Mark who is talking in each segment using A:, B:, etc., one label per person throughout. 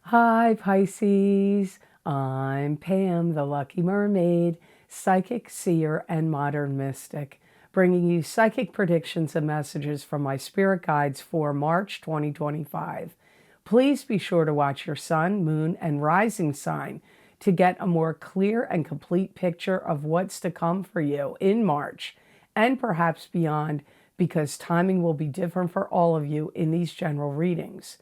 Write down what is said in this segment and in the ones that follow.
A: Hi, Pisces. I'm Pam, the Lucky Mermaid, psychic, seer, and modern mystic, bringing you psychic predictions and messages from my spirit guides for March 2025. Please be sure to watch your sun, moon, and rising sign to get a more clear and complete picture of what's to come for you in March and perhaps beyond, because timing will be different for all of you in these general readings.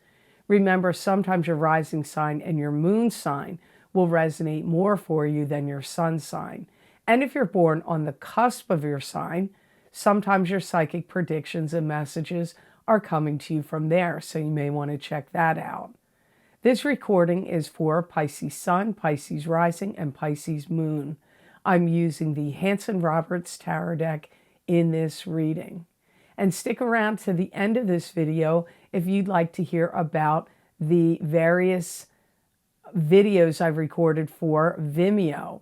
A: Remember, sometimes your rising sign and your moon sign will resonate more for you than your sun sign. And if you're born on the cusp of your sign, sometimes your psychic predictions and messages are coming to you from there, so you may want to check that out. This recording is for Pisces Sun, Pisces Rising, and Pisces Moon. I'm using the Hanson-Roberts Tarot deck in this reading. And stick around to the end of this video if you'd like to hear about the various videos I've recorded for Vimeo.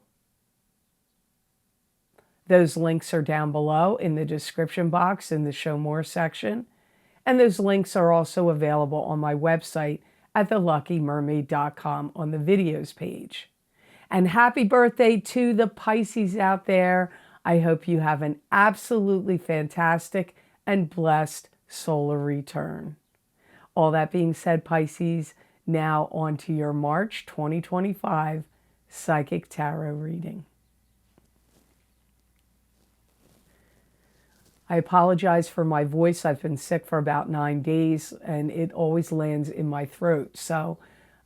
A: Those links are down below in the description box in the Show More section. And those links are also available on my website at theluckymermaid.com on the videos page. And happy birthday to the Pisces out there. I hope you have an absolutely fantastic and blessed solar return. All that being said, Pisces, now on to your March 2025 Psychic Tarot reading. I apologize for my voice. I've been sick for about 9 days and it always lands in my throat. So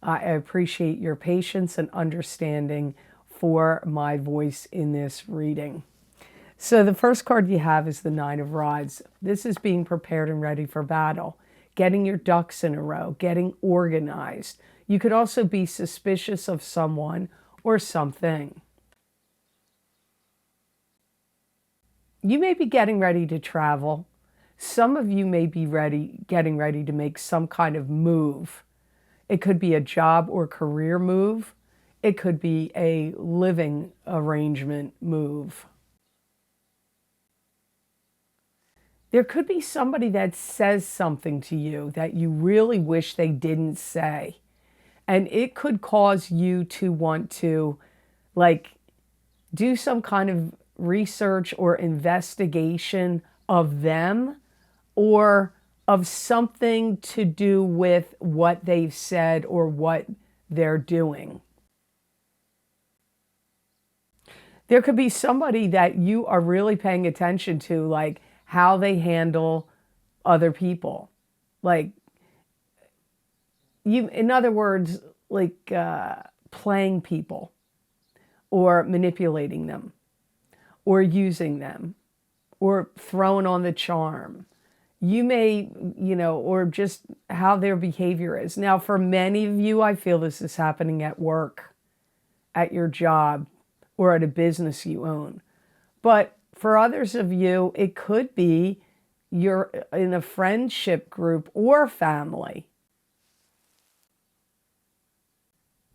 A: I appreciate your patience and understanding for my voice in this reading. So the first card you have is the Nine of Rods. This is being prepared and ready for battle, getting your ducks in a row, getting organized. You could also be suspicious of someone or something. You may be getting ready to travel. Some of you may be getting ready to make some kind of move. It could be a job or career move. It could be a living arrangement move. There could be somebody that says something to you that you really wish they didn't say. And it could cause you to want to, do some kind of research or investigation of them or of something to do with what they've said or what they're doing. There could be somebody that you are really paying attention to, like how they handle other people. In other words, playing people or manipulating them or using them or throwing on the charm. You may, or just how their behavior is. Now, for many of you, I feel this is happening at work, at your job, or at a business you own. But for others of you, it could be you're in a friendship group or family.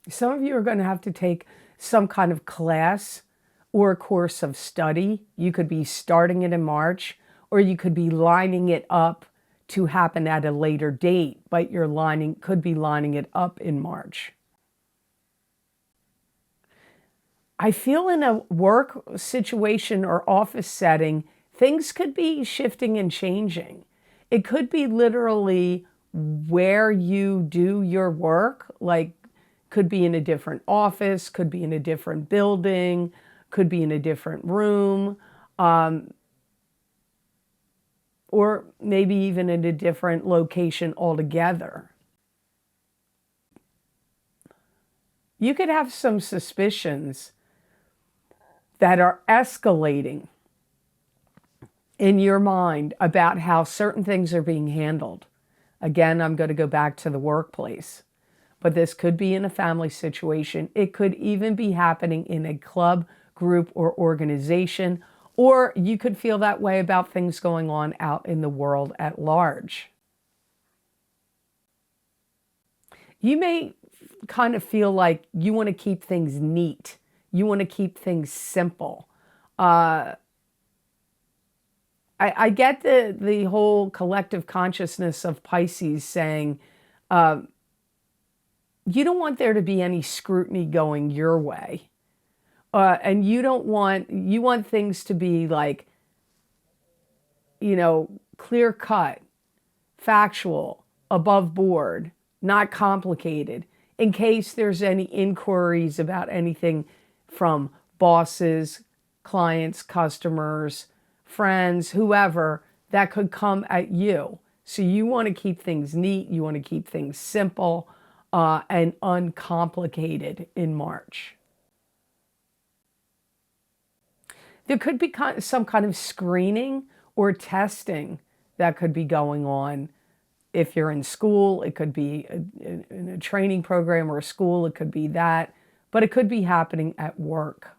A: Some of you are going to have to take some kind of class or a course of study. You could be starting it in March, or you could be lining it up to happen at a later date, but you're could be lining it up in March. I feel in a work situation or office setting, things could be shifting and changing. It could be literally where you do your work, could be in a different office, could be in a different building, could be in a different room, or maybe even in a different location altogether. You could have some suspicions that are escalating in your mind about how certain things are being handled. Again, I'm going to go back to the workplace, but this could be in a family situation. It could even be happening in a club, group, or organization, or you could feel that way about things going on out in the world at large. You may kind of feel like you want to keep things neat. You want to keep things simple. I get the whole collective consciousness of Pisces saying, you don't want there to be any scrutiny going your way. And you want things to be like, clear cut, factual, above board, not complicated, in case there's any inquiries about anything from bosses, clients, customers, friends, whoever, that could come at you. So you want to keep things neat, you want to keep things simple and uncomplicated in March. There could be some kind of screening or testing that could be going on. If you're in school, it could be in a training program or a school, it could be that, but it could be happening at work.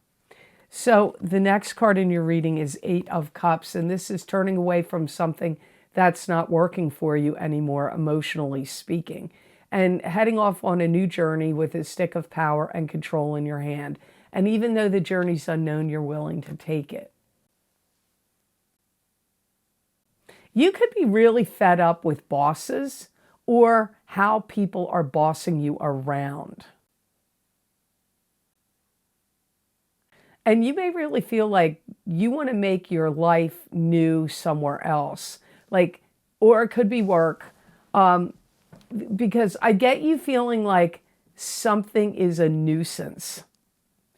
A: So the next card in your reading is 8 of Cups, and this is turning away from something that's not working for you anymore, emotionally speaking, and heading off on a new journey with a stick of power and control in your hand. And even though the journey's unknown, you're willing to take it. You could be really fed up with bosses or how people are bossing you around. And you may really feel like you want to make your life new somewhere else. Or it could be work. Because I get you feeling like something is a nuisance.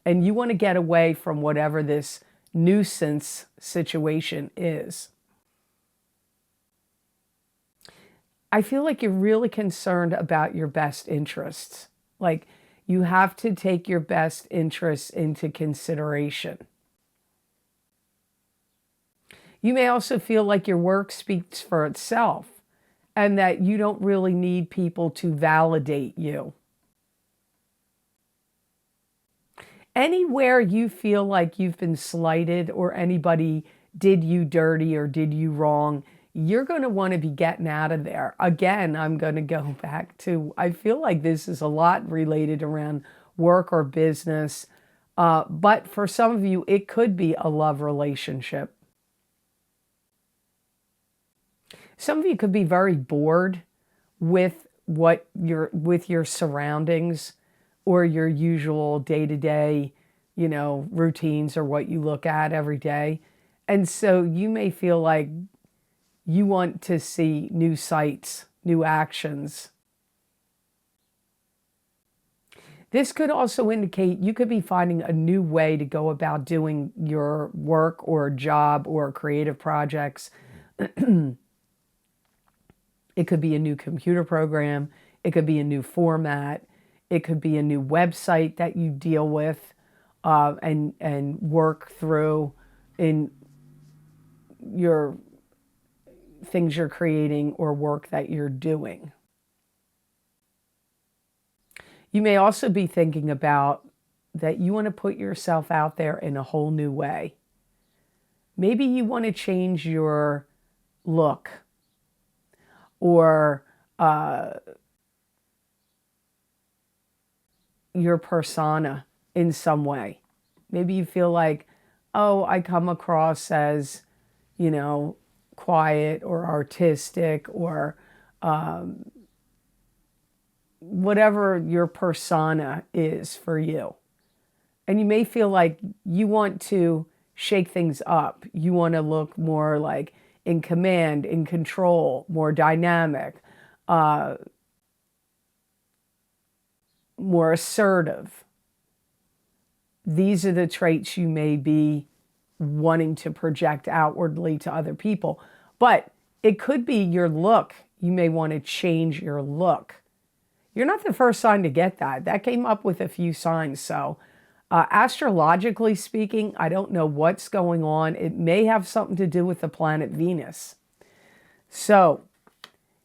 A: And you want to get away from whatever this nuisance situation is. I feel like you're really concerned about your best interests. Like you have to take your best interests into consideration. You may also feel like your work speaks for itself and that you don't really need people to validate you. Anywhere you feel like you've been slighted or anybody did you dirty or did you wrong, you're going to want to be getting out of there. Again, I'm going to go back to, I feel like this is a lot related around work or business. But for some of you, it could be a love relationship. Some of you could be very bored with with your surroundings or your usual day-to-day, routines or what you look at every day. And so you may feel like you want to see new sights, new actions. This could also indicate you could be finding a new way to go about doing your work or job or creative projects. It could be a new computer program. It could be a new format. It could be a new website that you deal with and work through in your things you're creating or work that you're doing. You may also be thinking about that you want to put yourself out there in a whole new way. Maybe you want to change your look or your persona in some way. Maybe you feel like, oh, I come across as, quiet or artistic or whatever your persona is for you. And you may feel like you want to shake things up. You want to look more like in command, in control, more dynamic, more assertive. These are the traits you may be wanting to project outwardly to other people. But it could be your look. You may want to change your look. You're not the first sign to get that. That came up with a few signs. So astrologically speaking, I don't know what's going on. It may have something to do with the planet Venus. So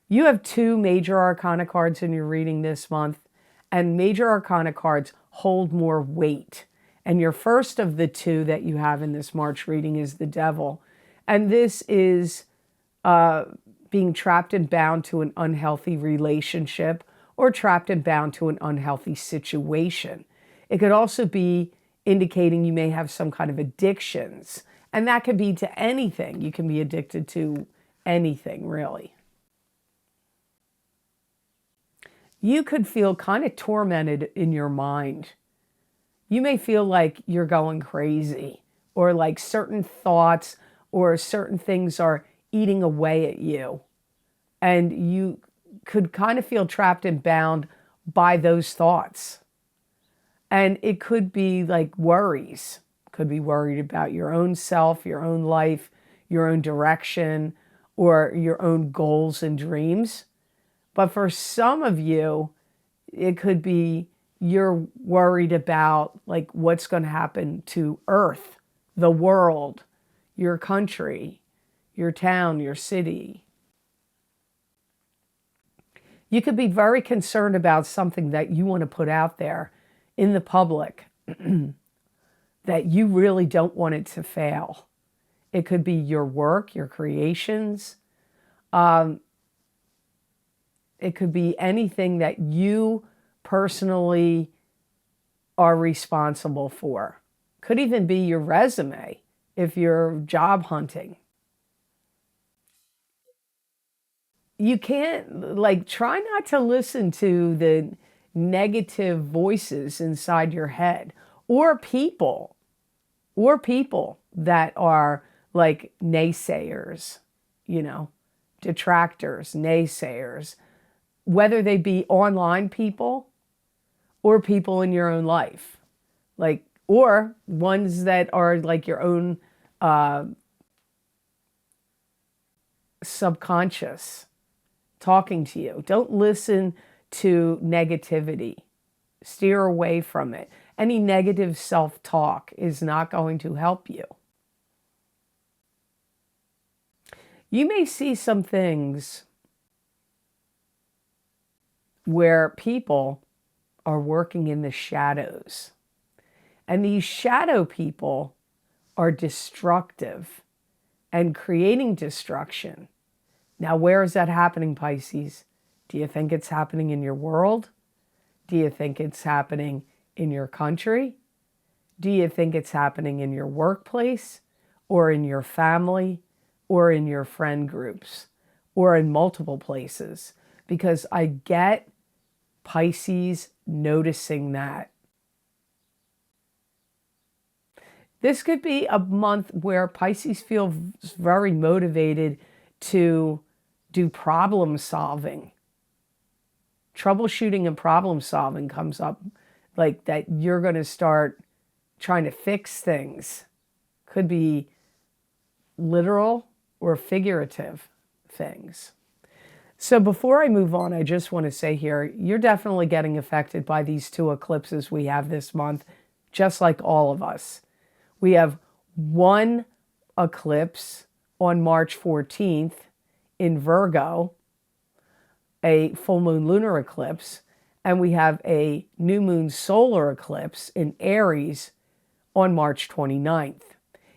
A: you have 2 major arcana cards in your reading this month, and major arcana cards hold more weight. And your first of the 2 that you have in this March reading is the Devil. And this is being trapped and bound to an unhealthy relationship or trapped and bound to an unhealthy situation. It could also be indicating you may have some kind of addictions. And that could be to anything. You can be addicted to anything, really. you could feel kind of tormented in your mind. You may feel like you're going crazy, or like certain thoughts or certain things are eating away at you. And you could kind of feel trapped and bound by those thoughts. And it could be like worries. Could be worried about your own self, your own life, your own direction, or your own goals and dreams. But for some of you, it could be you're worried about like what's going to happen to Earth, the world, your country, your town, your city. You could be very concerned about something that you want to put out there in the public that you really don't want it to fail. It could be your work, your creations. It could be anything that you personally are responsible for. Could even be your resume if you're job hunting. You can't, like, try not to listen to the negative voices inside your head, or people that are like naysayers, detractors, naysayers, whether they be online people or people in your own life, like, or ones that are like your own subconscious talking to you. Don't listen to negativity. Steer away from it. Any negative self-talk is not going to help you. You may see some things where people are working in the shadows. And these shadow people are destructive and creating destruction. Now, where is that happening, Pisces? Do you think it's happening in your world? Do you think it's happening in your country? Do you think it's happening in your workplace, or in your family, or in your friend groups, or in multiple places? Because I get Pisces noticing that. This could be a month where Pisces feels very motivated to do problem solving. Troubleshooting and problem solving comes up, like that you're going to start trying to fix things. Could be literal or figurative things. So before I move on, I just want to say here, you're definitely getting affected by these two eclipses we have this month, just like all of us. We have one eclipse on March 14th in Virgo, a full moon lunar eclipse, and we have a new moon solar eclipse in Aries on March 29th.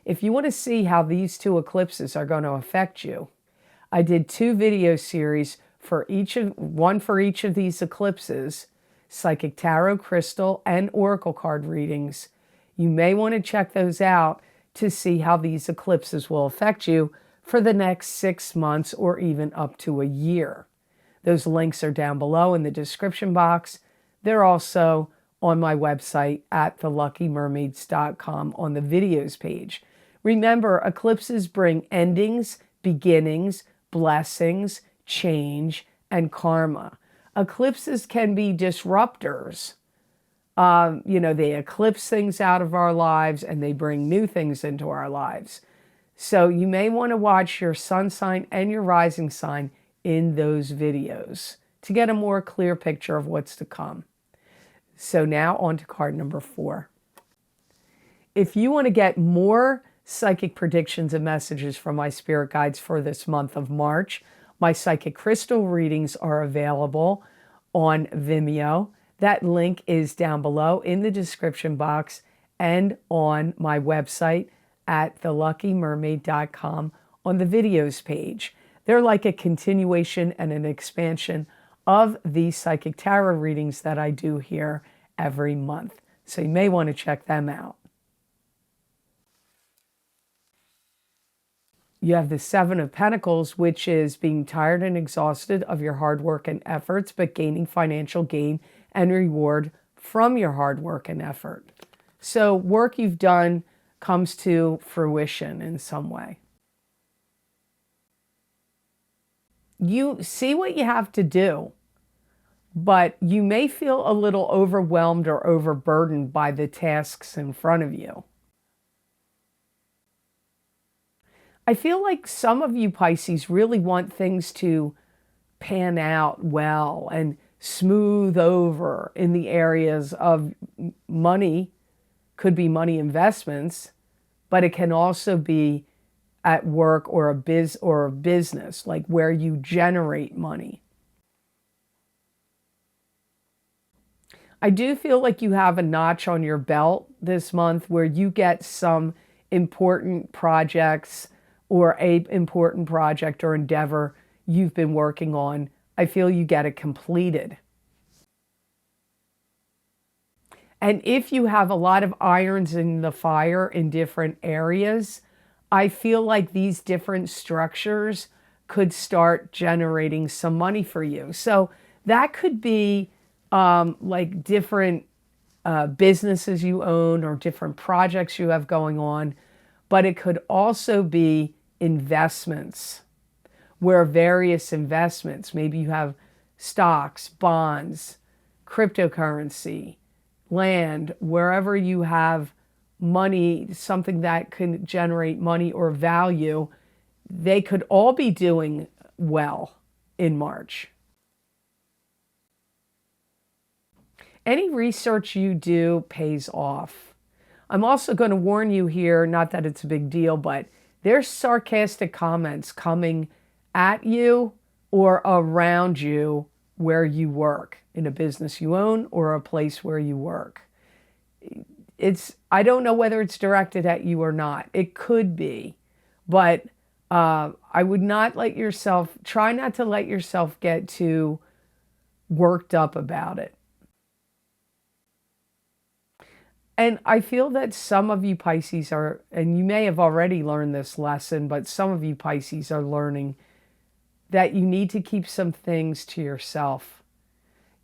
A: If you want to see how these two eclipses are going to affect you, I did 2 video series for one for each of these eclipses, psychic tarot, crystal, and oracle card readings. You may want to check those out to see how these eclipses will affect you for the next 6 months or even up to a year. Those links are down below in the description box. They're also on my website at theluckymermaids.com on the videos page. Remember, eclipses bring endings, beginnings, blessings, change, and karma. Eclipses can be disruptors. They eclipse things out of our lives and they bring new things into our lives. So you may want to watch your sun sign and your rising sign in those videos to get a more clear picture of what's to come. So now on to card number 4. If you want to get more psychic predictions and messages from my spirit guides for this month of March, my psychic crystal readings are available on Vimeo. That link is down below in the description box and on my website at theluckymermaid.com on the videos page. They're like a continuation and an expansion of the psychic tarot readings that I do here every month. So you may want to check them out. You have the Seven of Pentacles, which is being tired and exhausted of your hard work and efforts, but gaining financial gain and reward from your hard work and effort. So work you've done comes to fruition in some way. You see what you have to do, but you may feel a little overwhelmed or overburdened by the tasks in front of you. I feel like some of you Pisces really want things to pan out well and smooth over in the areas of money. Could be money investments, but it can also be at work or a business, like where you generate money. I do feel like you have a notch on your belt this month where you get some important projects or a important project or endeavor you've been working on. I feel you get it completed. And if you have a lot of irons in the fire in different areas, I feel like these different structures could start generating some money for you. So that could be like different businesses you own or different projects you have going on, but it could also be investments, where various investments, maybe you have stocks, bonds, cryptocurrency, land, wherever you have money, something that can generate money or value, they could all be doing well in March. Any research you do pays off. I'm also going to warn you here, not that it's a big deal, but there's sarcastic comments coming at you or around you where you work, in a business you own or a place where you work. I don't know whether it's directed at you or not. It could be, but I would not try not to let yourself get too worked up about it. And I feel that some of you Pisces are, and you may have already learned this lesson, but some of you Pisces are learning that you need to keep some things to yourself.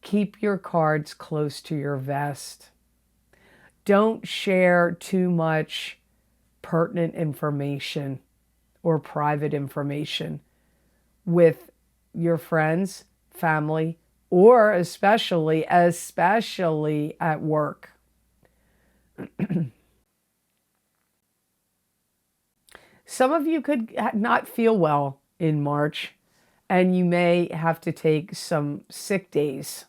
A: Keep your cards close to your vest. Don't share too much pertinent information or private information with your friends, family, or especially at work. Some of you could not feel well in March, and you may have to take some sick days.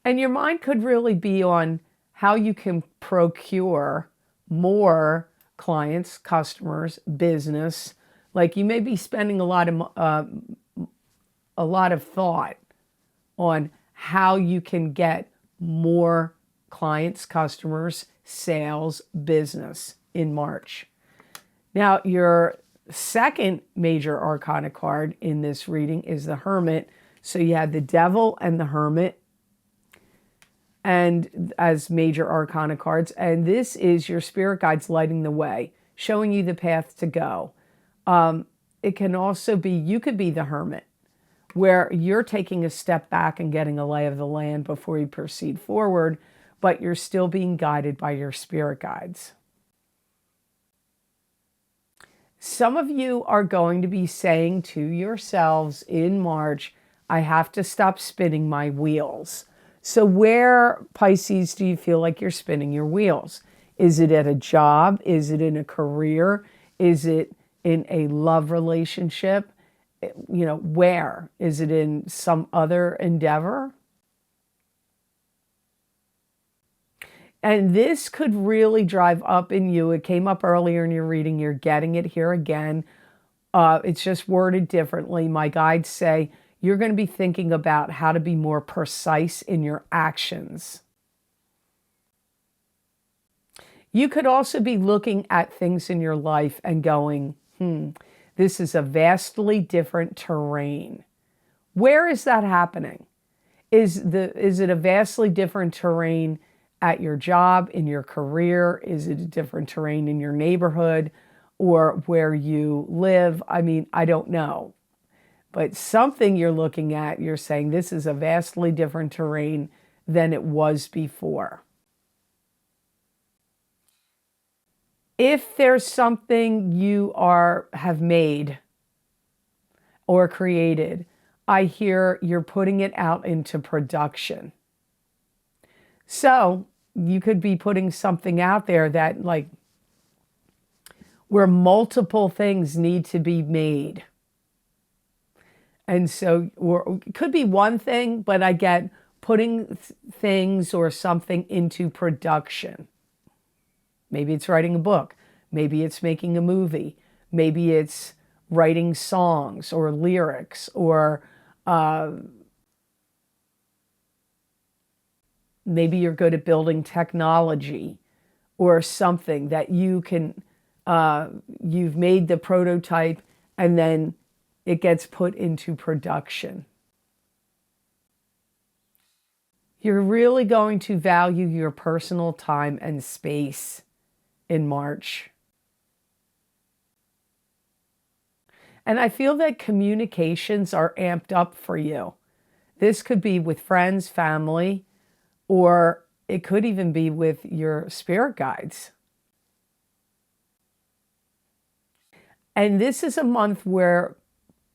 A: And your mind could really be on how you can procure more clients, customers, business. Like you may be spending a lot of thought on how you can get more clients, customers, sales, business in March. Now, your second major arcana card in this reading is the Hermit. So you had the Devil and the Hermit and as major arcana cards. And this is your spirit guides lighting the way, showing you the path to go. It can also be, you could be the Hermit, where you're taking a step back and getting a lay of the land before you proceed forward, but you're still being guided by your spirit guides. Some of you are going to be saying to yourselves in March, I have to stop spinning my wheels. So where, Pisces, do you feel like you're spinning your wheels? Is it at a job? Is it in a career? Is it in a love relationship? You know, where? Is it in some other endeavor? And this could really drive up in you. It came up earlier in your reading. You're getting it here again. It's just worded differently. My guides say you're going to be thinking about how to be more precise in your actions. You could also be looking at things in your life and going, this is a vastly different terrain. Where is that happening? Is it a vastly different terrain at your job, in your career? Is it a different terrain in your neighborhood or where you live? I mean, I don't know. But something you're looking at, you're saying this is a vastly different terrain than it was before. If there's something you have made or created, I hear you're putting it out into production. So you could be putting something out there that like where multiple things need to be made. And so it could be one thing, but I get putting things or something into production. Maybe it's writing a book. Maybe it's making a movie. Maybe it's writing songs or lyrics, or maybe you're good at building technology or something that you can, you've made the prototype and then it gets put into production. You're really going to value your personal time and space in March. And I feel that communications are amped up for you. This could be with friends, family, or it could even be with your spirit guides. And this is a month where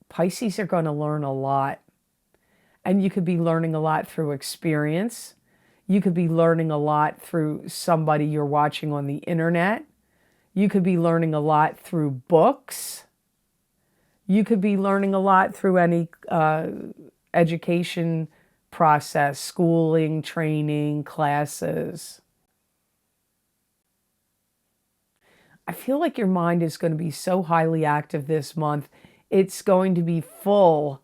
A: Pisces are going to learn a lot. And you could be learning a lot through experience. You could be learning a lot through somebody you're watching on the internet. You could be learning a lot through books. You could be learning a lot through any education process, schooling, training, classes. I feel like your mind is going to be so highly active this month. It's going to be full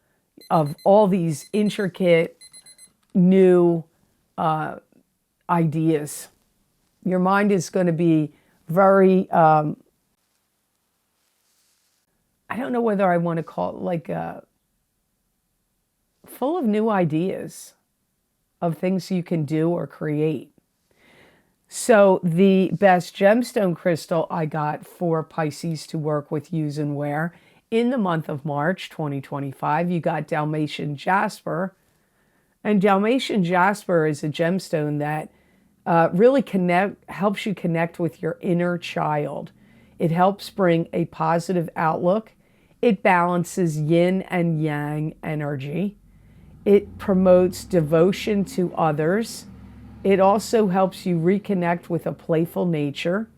A: of all these intricate new ideas. Your mind is going to be very, I don't know whether I want to call it like full of new ideas of things you can do or create. So the best gemstone crystal I got for Pisces to work with, use, and wear in the month of March 2025, you got Dalmatian Jasper. And Dalmatian Jasper is a gemstone that really helps you connect with your inner child. It helps bring a positive outlook. It balances yin and yang energy. It promotes devotion to others. It also helps you reconnect with a playful nature.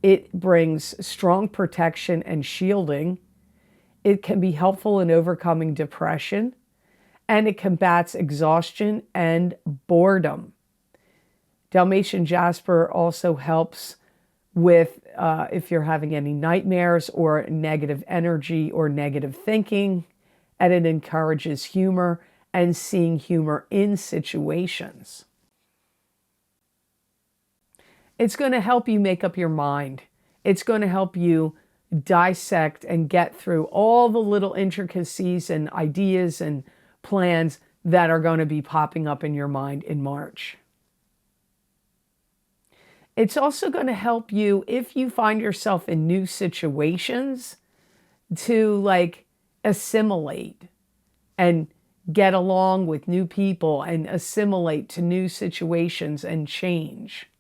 A: It brings strong protection and shielding. It can be helpful in overcoming depression, and it combats exhaustion and boredom. Dalmatian Jasper also helps with if you're having any nightmares or negative energy or negative thinking, and it encourages humor and seeing humor in situations. It's going to help you make up your mind. It's going to help you dissect and get through all the little intricacies and ideas and plans that are going to be popping up in your mind in March. It's also going to help you if you find yourself in new situations to like assimilate and get along with new people and assimilate to new situations and change.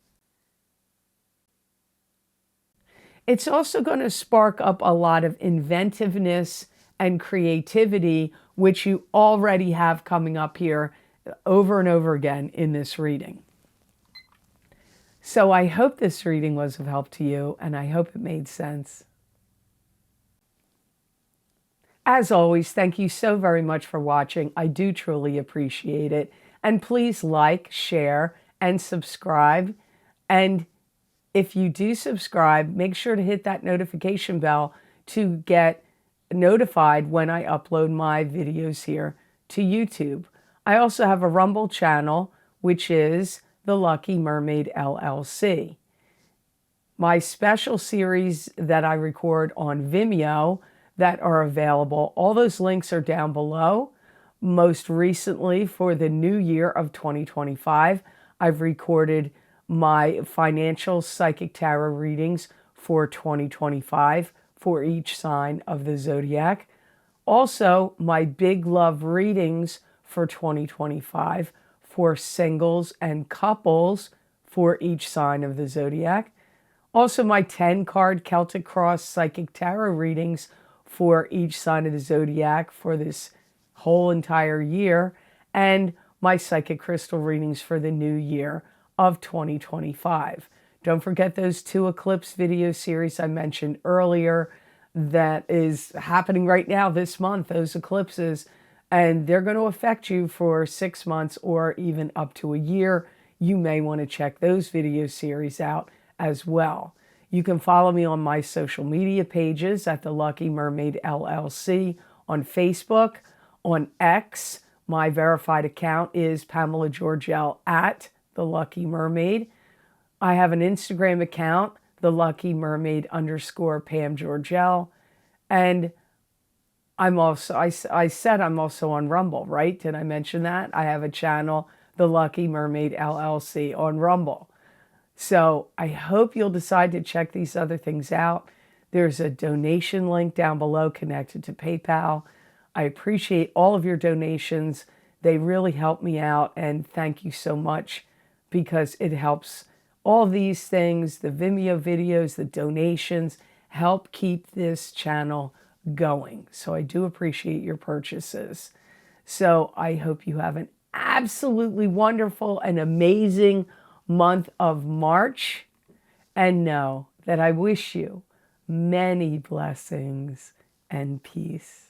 A: It's also going to spark up a lot of inventiveness and creativity, which you already have coming up here over and over again in this reading. So I hope this reading was of help to you, and I hope it made sense. As always, thank you so very much for watching. I do truly appreciate it. And please like, share, and subscribe. And if you do subscribe, make sure to hit that notification bell to get notified when I upload my videos here to YouTube. I also have a Rumble channel, which is the Lucky Mermaid LLC. My special series that I record on Vimeo that are available, all those links are down below. Most recently, for the new year of 2025, I've recorded my financial psychic tarot readings for 2025 for each sign of the zodiac. Also, my big love readings for 2025 for singles and couples for each sign of the zodiac. Also, my 10-card Celtic Cross Psychic Tarot readings for each sign of the zodiac for this whole entire year. And my Psychic Crystal readings for the new year of 2025. Don't forget those 2 eclipse video series I mentioned earlier that is happening right now this month, those eclipses, and they're going to affect you for 6 months or even up to a year. You may want to check those video series out as well. You can follow me on my social media pages at the Lucky Mermaid LLC on Facebook, on X. My verified account is Pamela Georgel at the Lucky Mermaid. I have an Instagram account, the Lucky Mermaid _ Pam Georgel. And I'm also, I said I'm also on Rumble, right? Did I mention that? I have a channel, the Lucky Mermaid LLC on Rumble. So I hope you'll decide to check these other things out. There's a donation link down below connected to PayPal. I appreciate all of your donations. They really help me out, and thank you so much because it helps all these things, the Vimeo videos, the donations, help keep this channel going. So I do appreciate your purchases. So I hope you have an absolutely wonderful and amazing month of March, and know that I wish you many blessings and peace.